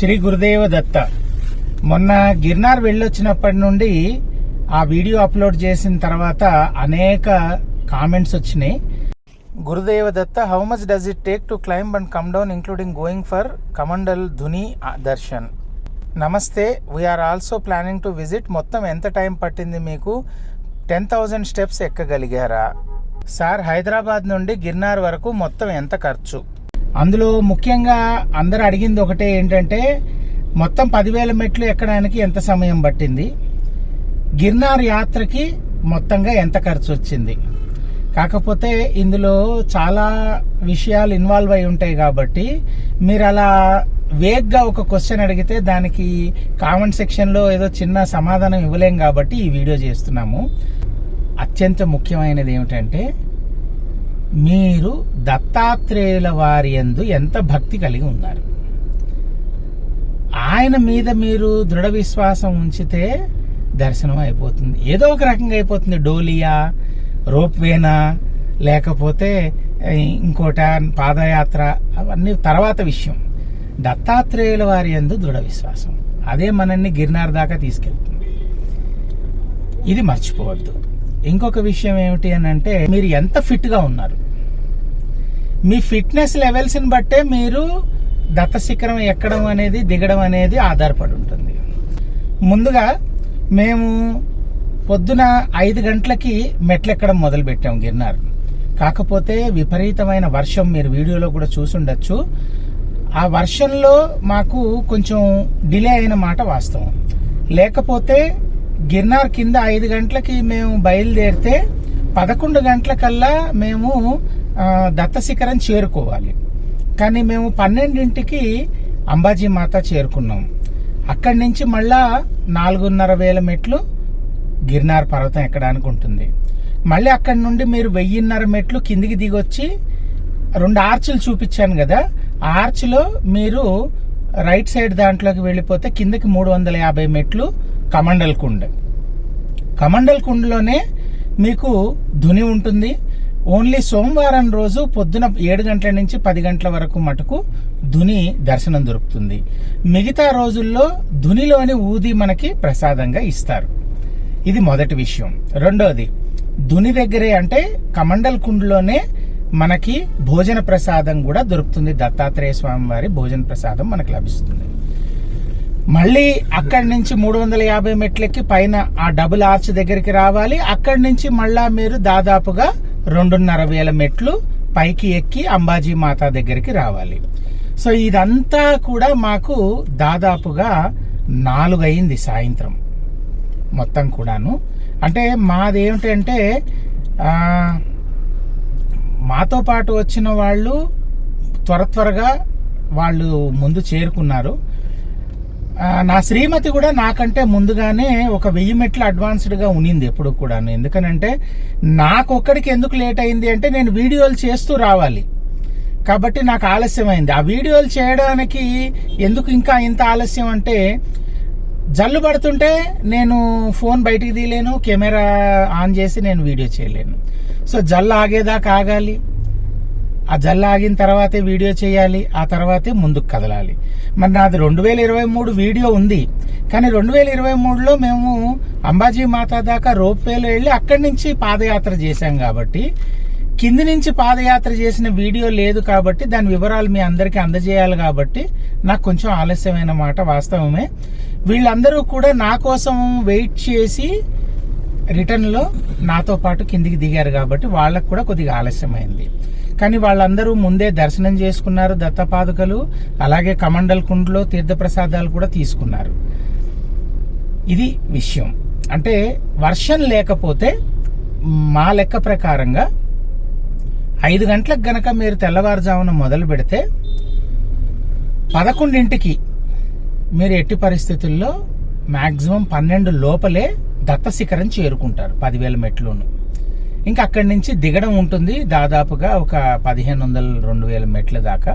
శ్రీ గురుదేవ దత్త. మొన్న గిర్నార్ వెళ్ళొచ్చినప్పటి నుండి ఆ వీడియో అప్లోడ్ చేసిన తర్వాత అనేక కామెంట్స్ వచ్చినాయి. Gurudeva Datta, how much does it take to climb and come down including going for Kamandal Dhuni darshan? Namaste, we are also planning to visit. మొత్తం ఎంత టైం పట్టింది మీకు? 10,000 స్టెప్స్ ఎక్కగలిగారా? సార్, హైదరాబాద్ నుండి గిర్నార్ వరకు మొత్తం ఎంత ఖర్చు? అందులో ముఖ్యంగా అందరు అడిగింది ఒకటే, ఏంటంటే మొత్తం 10,000 మెట్లు ఎక్కడానికి ఎంత సమయం పట్టింది, గిర్నార్ యాత్రకి మొత్తంగా ఎంత ఖర్చు వచ్చింది. కాకపోతే ఇందులో చాలా విషయాలు ఇన్వాల్వ్ అయి ఉంటాయి కాబట్టి మీరు అలా వేగ్గా ఒక క్వశ్చన్ అడిగితే దానికి కామెంట్ సెక్షన్లో ఏదో చిన్న సమాధానం ఇవ్వలేం కాబట్టి ఈ వీడియో చేస్తున్నాము. అత్యంత ముఖ్యమైనది ఏమిటంటే, మీరు దత్తాత్రేయుల వారి యందు ఎంత భక్తి కలిగి ఉన్నారు. ఆయన మీద మీరు దృఢ విశ్వాసం ఉంచితే దర్శనం అయిపోతుంది. ఏదో ఒక రకంగా అయిపోతుంది. డోలియా, రోప్వేనా, లేకపోతే ఇంకోట పాదయాత్ర, అవన్నీ తర్వాత విషయం. దత్తాత్రేయుల వారి యందు దృఢ విశ్వాసం, అదే మనల్ని గిర్నార్ దాకా తీసుకెళ్తుంది. ఇది మర్చిపోవద్దు. ఇంకొక విషయం ఏమిటి అని అంటే, మీరు ఎంత ఫిట్గా ఉన్నారు, మీ ఫిట్నెస్ లెవెల్స్ని బట్టే మీరు దత్త శిఖరం ఎక్కడం అనేది దిగడం అనేది ఆధారపడి ఉంటుంది. ముందుగా మేము పొద్దున 5 గంటలకి మెట్లెక్కడం మొదలు పెట్టాం గిర్నార్. కాకపోతే విపరీతమైన వర్షం, మీరు వీడియోలో కూడా చూసుండొచ్చు. ఆ వర్షంలో మాకు కొంచెం డిలే అయిన మాట వాస్తవం. లేకపోతే గిర్నార్ కింద 5 గంటలకి మేము బయలుదేరితే 11 గంటలకల్లా మేము దత్త శిఖరం చేరుకోవాలి. కానీ మేము 12ంటికి అంబాజీ మాత చేరుకున్నాం. అక్కడి నుంచి మళ్ళా 4,500 మెట్లు గిర్నార్ పర్వతం ఎక్కడానికి ఉంటుంది. మళ్ళీ అక్కడి నుండి మీరు 1,500 మెట్లు కిందికి దిగొచ్చి 2 ఆర్చులు చూపించాను కదా, ఆ ఆర్చ్లో మీరు రైట్ సైడ్ దాంట్లోకి వెళ్ళిపోతే కిందకి 350 మెట్లు కమండల్ కుండ్. కమండల్ కుండ్లోనే మీకు ధుని ఉంటుంది. ఓన్లీ సోమవారం రోజు పొద్దున 7 గంటల నుంచి 10 గంటల వరకు మటుకు ధుని దర్శనం దొరుకుతుంది. మిగతా రోజుల్లో ధునిలోని ఊది మనకి ప్రసాదంగా ఇస్తారు. ఇది మొదటి విషయం. రెండోది, ధుని దగ్గరే అంటే కమండల్ కుండ్లోనే మనకి భోజన ప్రసాదం కూడా దొరుకుతుంది. దత్తాత్రేయ స్వామి వారి భోజన ప్రసాదం మనకు లభిస్తుంది. మళ్ళీ అక్కడి నుంచి 350 మెట్లెక్కి పైన ఆ డబుల్ ఆర్చ్ దగ్గరికి రావాలి. అక్కడి నుంచి మళ్ళా మీరు దాదాపుగా 2,500 మెట్లు పైకి ఎక్కి అంబాజీ మాతా దగ్గరికి రావాలి. సో ఇదంతా కూడా మాకు దాదాపుగా 4 అయింది సాయంత్రం మొత్తం కూడాను. అంటే మాదేమిటంటే, మాతో పాటు వచ్చిన వాళ్ళు త్వరగా వాళ్ళు ముందు చేరుకున్నారు. నా శ్రీమతి కూడా నాకంటే ముందుగానే ఒక 1000 మెట్లు అడ్వాన్స్డ్గా ఉనింది ఎప్పుడు కూడాను. ఎందుకనంటే నాకొక్కడికి ఎందుకు లేట్ అయింది అంటే, నేను వీడియోలు చేస్తూ రావాలి కాబట్టి నాకు ఆలస్యమైంది. ఆ వీడియోలు చేయడానికి ఎందుకు ఇంకా ఇంత ఆలస్యం అంటే, జల్లు పడుతుంటే నేను ఫోన్ బయటికి తీయలేను, కెమెరా ఆన్ చేసి నేను వీడియో చేయలేను. సో జల్లు ఆగేదాకా ఆగాలి, ఆ జల్లు ఆగిన తర్వాతే వీడియో చేయాలి, ఆ తర్వాతే ముందుకు కదలాలి. మరి నాది 2023 వీడియో ఉంది, కానీ 2023లో మేము అంబాజీ మాతా దాకా రోప్వేలో వెళ్ళి అక్కడి నుంచి పాదయాత్ర చేశాం కాబట్టి, కింది నుంచి పాదయాత్ర చేసిన వీడియో లేదు కాబట్టి దాని వివరాలు మీ అందరికీ అందజేయాలి కాబట్టి నాకు కొంచెం ఆలస్యమైన మాట వాస్తవమే. వీళ్ళందరూ కూడా నా కోసం వెయిట్ చేసి రిటర్న్లో నాతో పాటు కిందికి దిగారు కాబట్టి వాళ్ళకు కూడా కొద్దిగా ఆలస్యమైంది. కానీ వాళ్ళందరూ ముందే దర్శనం చేసుకున్నారు దత్తపాదుకలు, అలాగే కమండల్ కుండ్లో తీర్థప్రసాదాలు కూడా తీసుకున్నారు. ఇది విషయం. అంటే వర్షం లేకపోతే మా లెక్క ప్రకారంగా 5 గంటలకు గనక మీరు తెల్లవారుజామున మొదలు పెడితే 11ంటికి మీరు ఎట్టి పరిస్థితుల్లో మ్యాక్సిమం 12 లోపలే దత్త శిఖరం చేరుకుంటారు, 10,000 మెట్లును. ఇంకా అక్కడి నుంచి దిగడం ఉంటుంది దాదాపుగా ఒక 1,500-2,000 మెట్ల దాకా.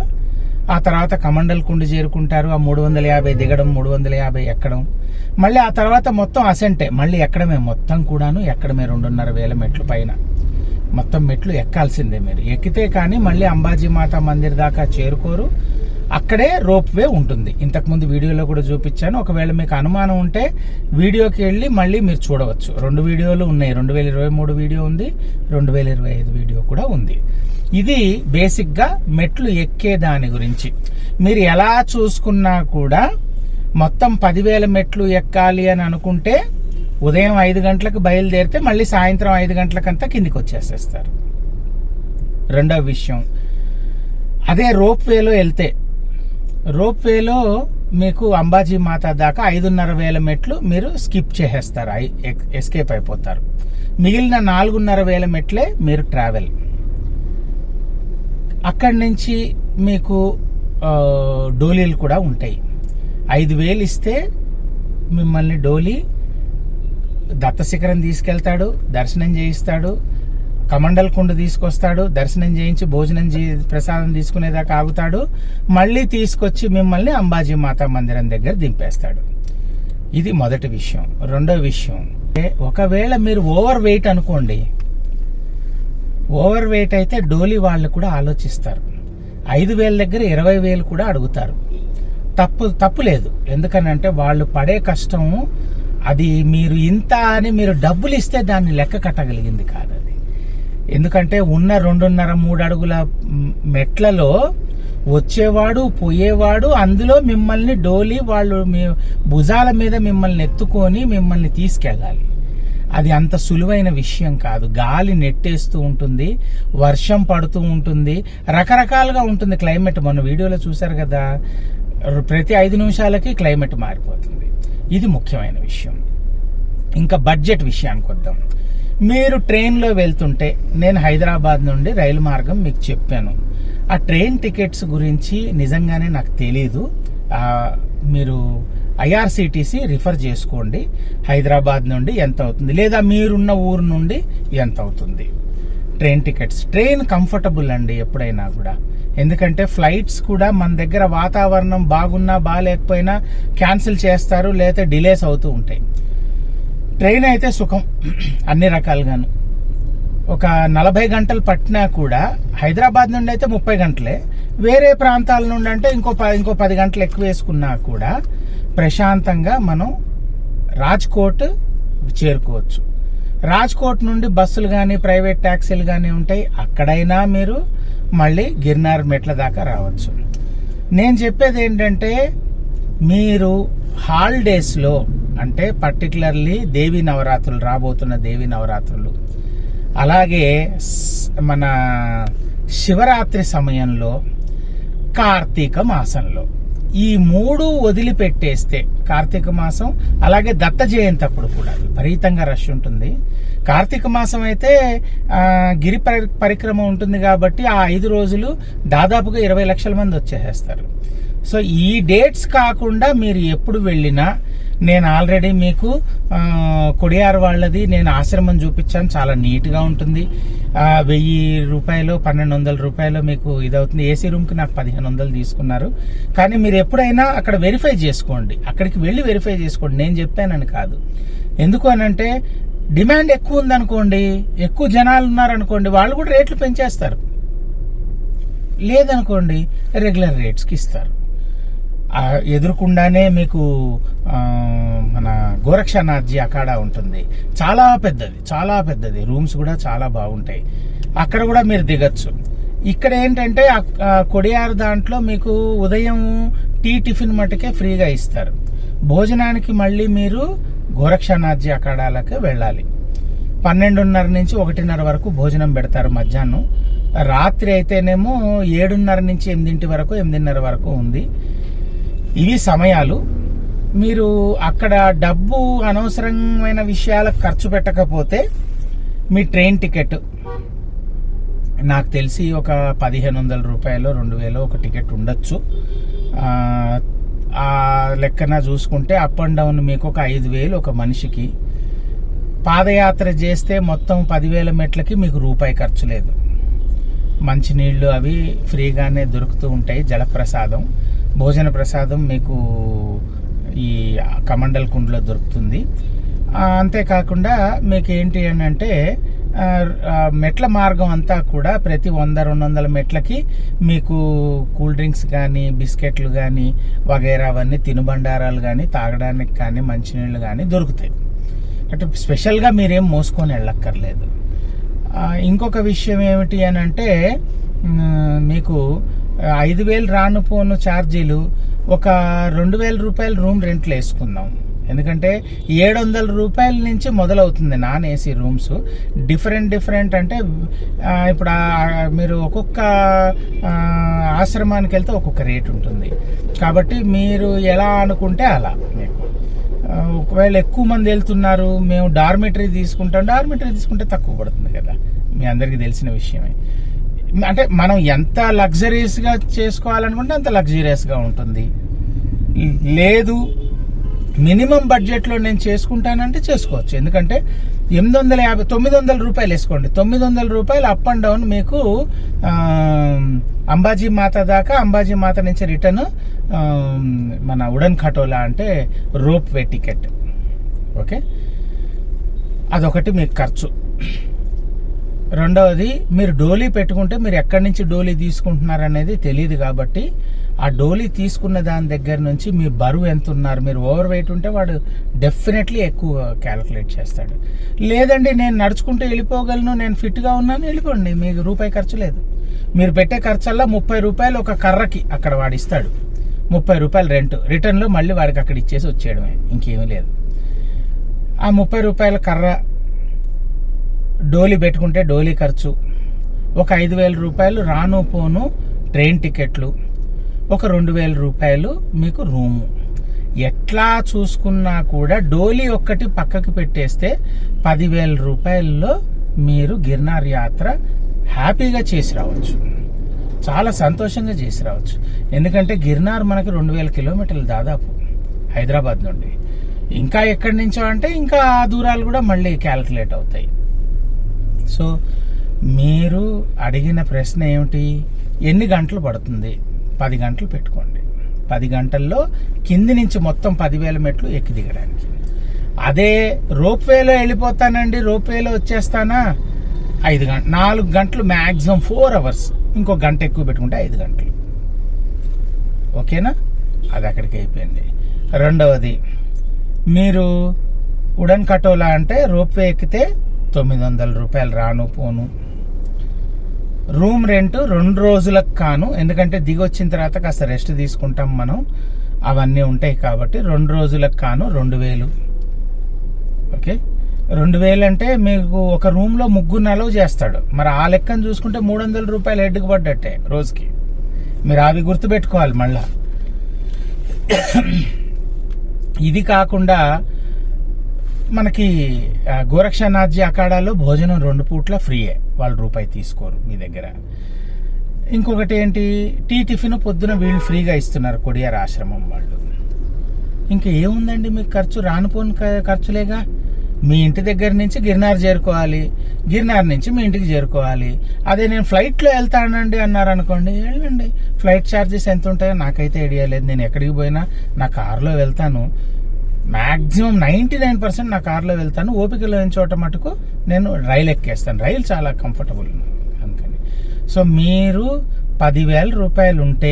ఆ తర్వాత కమండల్ కుండ్ చేరుకుంటారు. ఆ 350 దిగడం, 350 ఎక్కడం, మళ్ళీ ఆ తర్వాత మొత్తం అసెంటే, మళ్ళీ ఎక్కడమే, మొత్తం కూడాను ఎక్కడమే. 2,500 మెట్లు పైన మొత్తం మెట్లు ఎక్కాల్సిందే. మీరు ఎక్కితే కానీ మళ్ళీ అంబాజీ మాతా మందిర్ దాకా చేరుకోరు. అక్కడే రోప్ వే ఉంటుంది. ఇంతకుముందు వీడియోలో కూడా చూపించాను. ఒకవేళ మీకు అనుమానం ఉంటే వీడియోకి వెళ్ళి మళ్ళీ మీరు చూడవచ్చు. 2 వీడియోలు ఉన్నాయి. 2023 వీడియో ఉంది, 2025 వీడియో కూడా ఉంది. ఇది బేసిక్గా మెట్లు ఎక్కే దాని గురించి. మీరు ఎలా చూసుకున్నా కూడా మొత్తం 10,000 మెట్లు ఎక్కాలి అని అనుకుంటే ఉదయం 5 గంటలకు బయలుదేరితే మళ్ళీ సాయంత్రం 5 గంటలకంతా కిందికి వచ్చేసేస్తారు. రెండవ విషయం, అదే రోప్ వేలో వెళ్తే, రోప్ వేలో మీకు అంబాజీ మాత దాకా 5,500 మెట్లు మీరు స్కిప్ చేసేస్తారు, ఎస్కేప్ అయిపోతారు. మిగిలిన 4,500 మెట్లే మీరు ట్రావెల్. అక్కడి నుంచి మీకు డోలీలు కూడా ఉంటాయి. 5,000 ఇస్తే మిమ్మల్ని డోలీ దత్త శిఖరం తీసుకెళ్తాడు, దర్శనం చేయిస్తాడు, కమండల్ కుండ తీసుకొస్తాడు, దర్శనం చేయించి భోజనం ప్రసాదం తీసుకునేదాకా ఆగుతాడు, మళ్ళీ తీసుకొచ్చి మిమ్మల్ని అంబాజీ మాతా మందిరం దగ్గర దింపేస్తాడు. ఇది మొదటి విషయం. రెండో విషయం, ఒకవేళ మీరు ఓవర్ వెయిట్ అనుకోండి, ఓవర్ వెయిట్ అయితే డోలీ వాళ్ళు కూడా ఆలోచిస్తారు. 5,000 దగ్గర 20,000 కూడా అడుగుతారు. తప్పు లేదు. ఎందుకనంటే వాళ్ళు పడే కష్టం అది మీరు ఇంత అని మీరు డబ్బులు ఇస్తే దాన్ని లెక్క కట్టగలిగింది కాదు అది. ఎందుకంటే ఉన్న 2.5-3 అడుగుల మెట్లలో వచ్చేవాడు పోయేవాడు, అందులో మిమ్మల్ని డోలీ వాళ్ళు మీ భుజాల మీద మిమ్మల్ని ఎత్తుకొని మిమ్మల్ని తీసుకెళ్ళాలి. అది అంత సులువైన విషయం కాదు. గాలి నెట్టేస్తూ ఉంటుంది, వర్షం పడుతూ ఉంటుంది, రకరకాలుగా ఉంటుంది క్లైమేట్. మొన్న వీడియోలో చూశారు కదా, ప్రతి 5 నిమిషాలకి క్లైమేట్ మారిపోతుంది. ఇది ముఖ్యమైన విషయం. ఇంకా బడ్జెట్ విషయానికి వద్దాం. మీరు ట్రైన్లో వెళ్తుంటే, నేను హైదరాబాద్ నుండి రైలు మార్గం మీకు చెప్పాను. ఆ ట్రైన్ టికెట్స్ గురించి నిజంగానే నాకు తెలీదు. మీరు ఐఆర్సిటిసి రిఫర్ చేసుకోండి. హైదరాబాద్ నుండి ఎంత అవుతుంది, లేదా మీరున్న ఊరు నుండి ఎంత అవుతుంది ట్రైన్ టికెట్స్. ట్రైన్ కంఫర్టబుల్ అండి ఎప్పుడైనా కూడా. ఎందుకంటే ఫ్లైట్స్ కూడా మన దగ్గర వాతావరణం బాగున్నా బాగాలేకపోయినా క్యాన్సిల్ చేస్తారు, లేదా డిలేస్ అవుతూ ఉంటాయి. ట్రైన్ అయితే సుఖం అన్ని రకాలుగాను. ఒక 40 గంటలు పట్టినా కూడా హైదరాబాద్ నుండి అయితే 30 గంటలే, వేరే ప్రాంతాల నుండి అంటే ఇంకో 10 గంటలు ఎక్కువ వేసుకున్నా కూడా ప్రశాంతంగా మనం రాజ్కోట్ చేరుకోవచ్చు. రాజ్కోట్ నుండి బస్సులు కానీ ప్రైవేట్ ట్యాక్సీలు కానీ ఉంటాయి. అక్కడైనా మీరు మళ్ళీ గిర్నార్ మెట్ల దాకా రావచ్చు. నేను చెప్పేది ఏంటంటే, మీరు హాలిడేస్లో అంటే పర్టికులర్లీ దేవీ నవరాత్రులు, రాబోతున్న దేవీ నవరాత్రులు, అలాగే మన శివరాత్రి సమయంలో, కార్తీక మాసంలో, ఈ 3 వదిలిపెట్టేస్తే, కార్తీక మాసం అలాగే దత్త జయంతి అప్పుడు కూడా విపరీతంగా రష్ ఉంటుంది. కార్తీక మాసం అయితే గిరి పరిక్రమ ఉంటుంది కాబట్టి ఆ 5 రోజులు దాదాపుగా 20 లక్షల మంది వచ్చేసేస్తారు. సో ఈ డేట్స్ కాకుండా మీరు ఎప్పుడు వెళ్ళినా, నేను ఆల్రెడీ మీకు కొడియార్ వాళ్ళది నేను ఆశ్రమం చూపించాను. చాలా నీట్గా ఉంటుంది. 1,000 రూపాయలు 1,200 రూపాయలు మీకు ఇదవుతుంది. ఏసీ రూమ్కి నాకు 1,500 తీసుకున్నారు. కానీ మీరు ఎప్పుడైనా అక్కడ వెరిఫై చేసుకోండి, అక్కడికి వెళ్ళి వెరిఫై చేసుకోండి. నేను చెప్పానని కాదు. ఎందుకు అనంటే, డిమాండ్ ఎక్కువ ఉందనుకోండి, ఎక్కువ జనాలు ఉన్నారనుకోండి, వాళ్ళు కూడా రేట్లు పెంచేస్తారు. లేదనుకోండి రెగ్యులర్ రేట్స్కి ఇస్తారు. ఎదురుకుండానే మీకు మన గోరక్షనాథ్జీ అఖాడా ఉంటుంది. చాలా పెద్దది. రూమ్స్ కూడా చాలా బాగుంటాయి. అక్కడ కూడా మీరు దిగచ్చు. ఇక్కడ ఏంటంటే కొడియార్ దాంట్లో మీకు ఉదయం టిఫిన్ మటుకే ఫ్రీగా ఇస్తారు. భోజనానికి మళ్ళీ మీరు గోరక్షనాథ్జీ అఖాడాలకు వెళ్ళాలి. 12:30 నుంచి 1:30 వరకు భోజనం పెడతారు మధ్యాహ్నం. రాత్రి అయితేనేమో 7:30 నుంచి 8:30 వరకు ఉంది. ఇవి సమయాలు. మీరు అక్కడ డబ్బు అనవసరమైన విషయాలకు ఖర్చు పెట్టకపోతే మీ ట్రైన్ టికెట్ నాకు తెలిసి ఒక 1,500 రూపాయలు 2,000 ఒక టికెట్ ఉండొచ్చు. ఆ లెక్కన చూసుకుంటే అప్ అండ్ డౌన్ మీకు ఒక 5,000 ఒక మనిషికి. పాదయాత్ర చేస్తే మొత్తం 10,000 మెట్లకి మీకు రూపాయి ఖర్చు లేదు. మంచినీళ్ళు అవి ఫ్రీగానే దొరుకుతూ ఉంటాయి. జలప్రసాదం, భోజన ప్రసాదం మీకు ఈ కమండల్ కుండలో దొరుకుతుంది. అంతేకాకుండా మీకు ఏంటి అని అంటే మెట్ల మార్గం అంతా కూడా ప్రతి 100-200 మెట్లకి మీకు కూల్ డ్రింక్స్ కానీ బిస్కెట్లు కానీ వగైరా అవన్నీ తినుబండారాలు కానీ తాగడానికి కానీ మంచినీళ్ళు కానీ దొరుకుతాయి. అంటే స్పెషల్గా మీరేం మోసుకొని వెళ్ళక్కర్లేదు. ఇంకొక విషయం ఏమిటి అని అంటే మీకు 5,000 రాను పోను ఛార్జీలు ఒక 2,000 రూపాయలు రూమ్ రెంట్లు వేసుకుందాం. ఎందుకంటే 700 రూపాయల నుంచి మొదలవుతుంది నాన్ ఏసీ రూమ్స్. డిఫరెంట్ అంటే ఇప్పుడు మీరు ఒక్కొక్క ఆశ్రమానికి వెళ్తే ఒక్కొక్క రేట్ ఉంటుంది. కాబట్టి మీరు ఎలా అనుకుంటే అలా. మీకు ఒకవేళ ఎక్కువ మంది వెళ్తున్నారు, మేము డార్మిటరీ తీసుకుంటే తక్కువ పడుతుంది కదా, మీ అందరికీ తెలిసిన విషయమే. అంటే మనం ఎంత లగ్జరీస్గా చేసుకోవాలనుకుంటే అంత లగ్జరీయస్గా ఉంటుంది. లేదు మినిమం బడ్జెట్లో నేను చేసుకుంటానంటే చేసుకోవచ్చు. ఎందుకంటే 900 రూపాయలు వేసుకోండి. 900 రూపాయలు అప్ అండ్ డౌన్ మీకు అంబాజీ మాత దాకా, అంబాజీ మాత నుంచి రిటర్న్ మన ఉడన్ ఖటోలా అంటే రోప్ వే టికెట్. ఓకే, అదొకటి మీకు ఖర్చు. రెండవది, మీరు డోలీ పెట్టుకుంటే మీరు ఎక్కడి నుంచి డోలీ తీసుకుంటున్నారు అనేది తెలియదు. కాబట్టి ఆ డోలీ తీసుకున్న దాని దగ్గర నుంచి మీ బరువు ఎంత ఉన్నారు, మీరు ఓవర్ వెయిట్ ఉంటే వాడు డెఫినెట్లీ ఎక్కువ క్యాలిక్యులేట్ చేస్తాడు. లేదండి నేను నడుచుకుంటూ వెళ్ళిపోగలను, నేను ఫిట్గా ఉన్నాను, వెళ్ళిపోండి, మీకు రూపాయి ఖర్చు లేదు. మీరు పెట్టే ఖర్చల్లా 30 రూపాయలు ఒక కర్రకి అక్కడ వాడు ఇస్తాడు, 30 రూపాయలు రెంట్, రిటర్న్లో మళ్ళీ వాడికి అక్కడ ఇచ్చేసి వచ్చేయడమే, ఇంకేమీ లేదు. ఆ 30 రూపాయల కర్ర డోలీ పెట్టుకుంటే డోలీ ఖర్చు, ఒక 5,000 రూపాయలు రాను పోను ట్రైన్ టికెట్లు, ఒక 2,000 రూపాయలు మీకు రూము. ఎట్లా చూసుకున్నా కూడా డోలీ ఒక్కటి పక్కకి పెట్టేస్తే 10,000 రూపాయల్లో మీరు గిర్నార్ యాత్ర హ్యాపీగా చేసి రావచ్చు, చాలా సంతోషంగా చేసి రావచ్చు. ఎందుకంటే గిర్నార్ మనకి 2,000 కిలోమీటర్లు దాదాపు హైదరాబాద్ నుండి. ఇంకా ఎక్కడి నుంచో అంటే ఇంకా ఆ దూరాలు కూడా మళ్ళీ క్యాలిక్యులేట్ అవుతాయి. సో మీరు అడిగిన ప్రశ్న ఏమిటి, ఎన్ని గంటలు పడుతుంది? 10 గంటలు పెట్టుకోండి. 10 గంటల్లో కింది నుంచి మొత్తం 10,000 మెట్లు ఎక్కి దిగడానికి. అదే రోప్వేలో వెళ్ళిపోతానండి, రోప్వేలో వచ్చేస్తానా, 4 గంటలు మ్యాక్సిమం 4 అవర్స్, ఇంకో గంట ఎక్కువ పెట్టుకుంటే 5 గంటలు. ఓకేనా, అది అక్కడికి అయిపోయింది. రెండవది, మీరు ఉడన్ ఖటోలా అంటే రోప్వే ఎక్కితే 900 రూపాయలు రాను పోను. రూమ్ రెంట్ 2 రోజులకు కాను, ఎందుకంటే దిగి వచ్చిన తర్వాత కాస్త రెస్ట్ తీసుకుంటాం మనం, అవన్నీ ఉంటాయి కాబట్టి 2 రోజులకు కాను 2,000. ఓకే, 2,000 అంటే మీకు ఒక రూమ్లో 3 అలౌ చేస్తాడు. మరి ఆ లెక్కను చూసుకుంటే 300 రూపాయలు హెడ్కి పడ్డట్టే రోజుకి. మీరు అవి గుర్తుపెట్టుకోవాలి మళ్ళా. ఇది కాకుండా మనకి గోరక్షనాథ్జీ అఖాడాలో భోజనం 2 పూట్ల ఫ్రీయే, వాళ్ళు రూపాయి తీసుకోరు మీ దగ్గర. ఇంకొకటి ఏంటి, టిఫిన్ పొద్దున వీళ్ళు ఫ్రీగా ఇస్తున్నారు కొడియార్ ఆశ్రమం వాళ్ళు. ఇంకా ఏముందండి మీకు ఖర్చు, రానుపోని ఖర్చులేగా. మీ ఇంటి దగ్గర నుంచి గిర్నార్ చేరుకోవాలి, గిర్నార్ నుంచి మీ ఇంటికి చేరుకోవాలి. అదే నేను ఫ్లైట్లో వెళ్తానండి అన్నారు అనుకోండి, వెళ్ళండి. ఫ్లైట్ ఛార్జెస్ ఎంత ఉంటాయో నాకైతే ఐడియా లేదు. నేను ఎక్కడికి పోయినా నా కారులో వెళ్తాను, మ్యాక్సిమం 99% నా కార్లో వెళ్తాను. ఓపిక లేని చోట మటుకు నేను రైలు ఎక్కేస్తాను, రైలు చాలా కంఫర్టబుల్ అందుకని. సో మీరు 10,000 రూపాయలు ఉంటే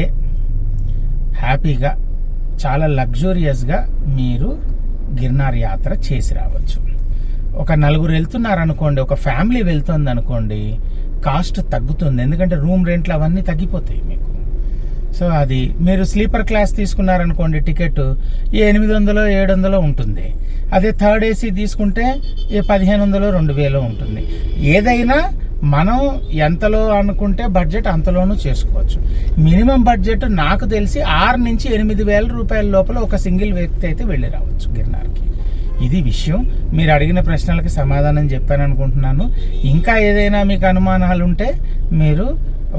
హ్యాపీగా చాలా లగ్జూరియస్గా మీరు గిర్నార్ యాత్ర చేసి రావచ్చు. ఒక 4 వెళ్తున్నారనుకోండి, ఒక ఫ్యామిలీ వెళ్తుంది అనుకోండి, కాస్ట్ తగ్గుతుంది, ఎందుకంటే రూమ్ రెంట్లు అవన్నీ తగ్గిపోతాయి మీకు. సో అది మీరు స్లీపర్ క్లాస్ తీసుకున్నారనుకోండి, టికెట్ 800-700 ఉంటుంది. అదే థర్డ్ ఏసీ తీసుకుంటే 1,500-2,000 ఉంటుంది. ఏదైనా మనం ఎంతలో అనుకుంటే బడ్జెట్ అంతలోనూ చేసుకోవచ్చు. మినిమం బడ్జెట్ నాకు తెలిసి 6 నుంచి 8,000 రూపాయల లోపల ఒక సింగిల్ వ్యక్తి అయితే వెళ్ళి రావచ్చు గిర్నార్కి. ఇది విషయం. మీరు అడిగిన ప్రశ్నలకి సమాధానం చెప్పాను అనుకుంటున్నాను. ఇంకా ఏదైనా మీకు అనుమానాలు ఉంటే మీరు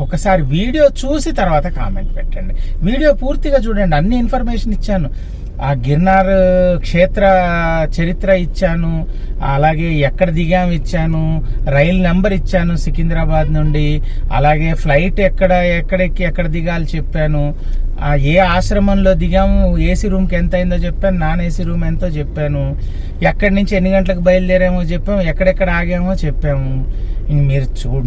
ఒకసారి వీడియో చూసి తర్వాత కామెంట్ పెట్టండి. వీడియో పూర్తిగా చూడండి, అన్ని ఇన్ఫర్మేషన్ ఇచ్చాను. ఆ గిర్నార్ క్షేత్ర చరిత్ర ఇచ్చాను, అలాగే ఎక్కడ దిగాము ఇచ్చాను, రైలు నెంబర్ ఇచ్చాను సికింద్రాబాద్ నుండి, అలాగే ఫ్లైట్ ఎక్కడెక్కి ఎక్కడ దిగాలి చెప్పాను, ఏ ఆశ్రమంలో దిగాము, ఏసీ రూమ్కి ఎంత అయిందో చెప్పాను, నాన్ ఏసీ రూమ్ ఎంతో చెప్పాను, ఎక్కడి నుంచి ఎన్ని గంటలకు బయలుదేరామో చెప్పాము, ఎక్కడెక్కడ ఆగామో చెప్పాము.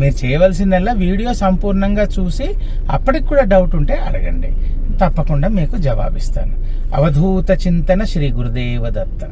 మీరు చేయవలసిందల్లా వీడియో సంపూర్ణంగా చూసి అప్పటికి కూడా డౌట్ ఉంటే అడగండి, తప్పకుండా మీకు జవాబిస్తాను. అవధూత చింతన శ్రీ గురుదేవ దత్త.